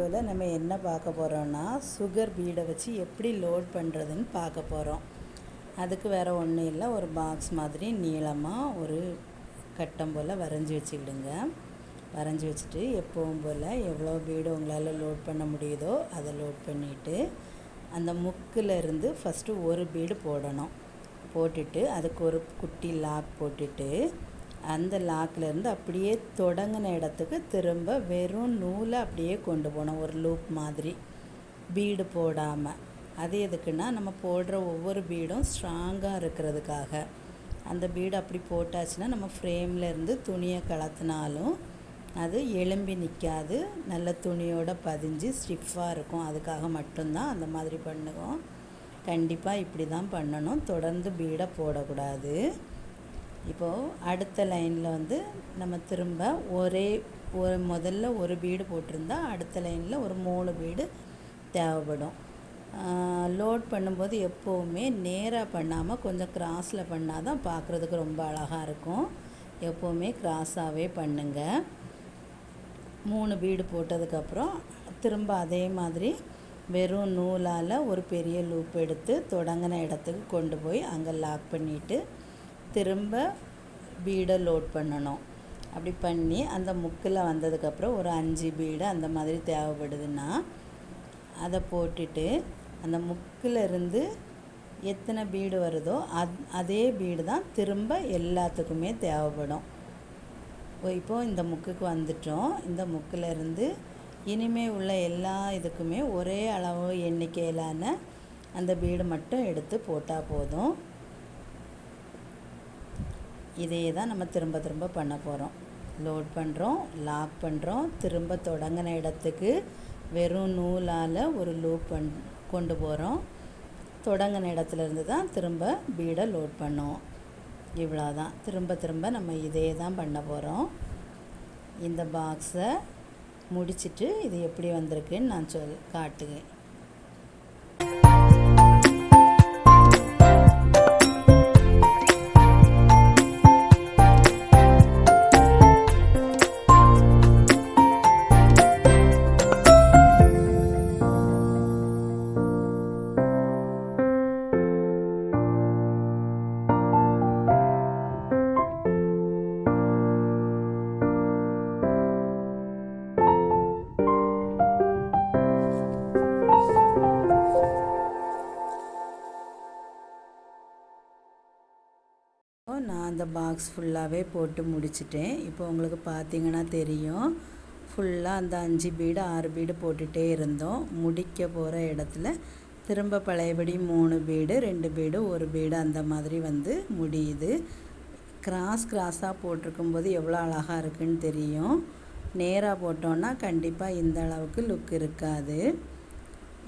வீடியோவில் நம்ம என்ன பார்க்க போகிறோன்னா சுகர் பீடை வச்சு எப்படி லோட் பண்ணுறதுன்னு பார்க்க போகிறோம். அதுக்கு வேறு ஒன்றும் இல்லை, ஒரு பாக்ஸ் மாதிரி நீளமாக ஒரு கட்டம் போல் வரைஞ்சி வச்சுக்கிடுங்க. வரைஞ்சி வச்சுட்டு எப்பவும் போல் எவ்வளோ பீடு உங்களால் லோட் பண்ண முடியுதோ அதை லோட் பண்ணிவிட்டு அந்த முக்கிலேருந்து ஃபஸ்ட்டு ஒரு பீடு போடணும். போட்டுட்டு அதுக்கு ஒரு குட்டி லாக் போட்டுட்டு அந்த லாக்லேருந்து அப்படியே தொடங்கின இடத்துக்கு திரும்ப வெறும் நூலை அப்படியே கொண்டு போகணும், ஒரு லூப் மாதிரி, பீடு போடாமல். அது எதுக்குன்னா நம்ம போடுற ஒவ்வொரு பீடும் ஸ்ட்ராங்காக இருக்கிறதுக்காக. அந்த பீடு அப்படி போட்டாச்சுன்னா நம்ம ஃப்ரேம்லேருந்து துணியை கலத்தினாலும் அது எலும்பி நிற்காது, நல்ல துணியோடு பதிஞ்சு ஸ்டிஃபாக இருக்கும். அதுக்காக மட்டும்தான் அந்த மாதிரி பண்ணுவோம். கண்டிப்பாக இப்படி தான் பண்ணணும், தொடர்ந்து பீடை போடக்கூடாது. இப்போது அடுத்த லைனில் நம்ம திரும்ப முதல்ல ஒரு பீடு போட்டிருந்தா அடுத்த லைனில் ஒரு 3 பீடு தேவைப்படும். லோட் பண்ணும்போது எப்போவுமே நேராக பண்ணாமல் கொஞ்சம் கிராஸில் பண்ணால் தான் பார்க்குறதுக்கு ரொம்ப அழகாக இருக்கும். எப்போவுமே கிராஸாகவே பண்ணுங்கள். 3 பீடு போட்டதுக்கப்புறம் திரும்ப அதே மாதிரி வெறும் நூலால் ஒரு பெரிய லூப் எடுத்து தொடங்கின இடத்துக்கு கொண்டு போய் அங்கே லாக் பண்ணிவிட்டு திரும்ப பீடை லோட் பண்ணணும். அப்படி பண்ணி அந்த முக்கில் வந்ததுக்கப்புறம் ஒரு 5 பீடு அந்த மாதிரி தேவைப்படுதுன்னா அதை போட்டுட்டு அந்த முக்கிலிருந்து எத்தனை பீடு வருதோ அதே பீடு தான் திரும்ப எல்லாத்துக்குமே தேவைப்படும். இப்போது இந்த முக்குக்கு வந்துட்டோம். இந்த முக்கிலிருந்து இனிமேல் உள்ள எல்லா இதுக்குமே ஒரே அளவு எண்ணிக்கையிலான அந்த பீடு மட்டும் எடுத்து போட்டால் போதும். இதே தான் நம்ம திரும்ப திரும்ப பண்ண போகிறோம். லோட் பண்ணுறோம், லாக் பண்ணுறோம், திரும்ப தொடங்கின இடத்துக்கு வெறும் நூலால் ஒரு லூப் கொண்டு போகிறோம். தொடங்கின இடத்துலேருந்து தான் திரும்ப பீடை லோட் பண்ணோம். இவ்வளோ தான். திரும்ப திரும்ப நம்ம இதே தான் பண்ண போகிறோம். இந்த பாக்ஸை முடிச்சுட்டு இது எப்படி வந்திருக்குன்னு நான் காட்டுவேன். நான் அந்த பாக்ஸ் ஃபுல்லாகவே போட்டு முடிச்சிட்டேன். இப்போ உங்களுக்கு பார்த்தீங்கன்னா தெரியும், ஃபுல்லாக அந்த 5 பீடு 6 பீடு போட்டுகிட்டே இருந்தோம். முடிக்க போகிற இடத்துல திரும்ப பழையபடி 3 பீடு 2 பீடு 1 பீடு அந்த மாதிரி முடியுது. கிராஸாக போட்டிருக்கும்போது எவ்வளோ அழகாக இருக்குன்னு தெரியும். நேராக போட்டோன்னா கண்டிப்பாக இந்த அளவுக்கு லுக் இருக்காது.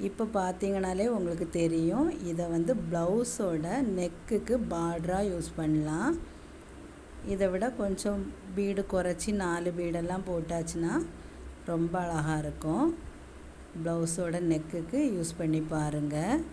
இப்போ பார்த்தீங்கனாலே உங்களுக்கு தெரியும், இதை ப்ளவுஸோட நெக்குக்கு பார்டராக யூஸ் பண்ணலாம். இதை விட கொஞ்சம் பீடு குறைச்சி 4 பீடெல்லாம் போட்டாச்சுன்னா ரொம்ப அழகாக இருக்கும். ப்ளவுஸோட நெக்குக்கு யூஸ் பண்ணி பாருங்கள்.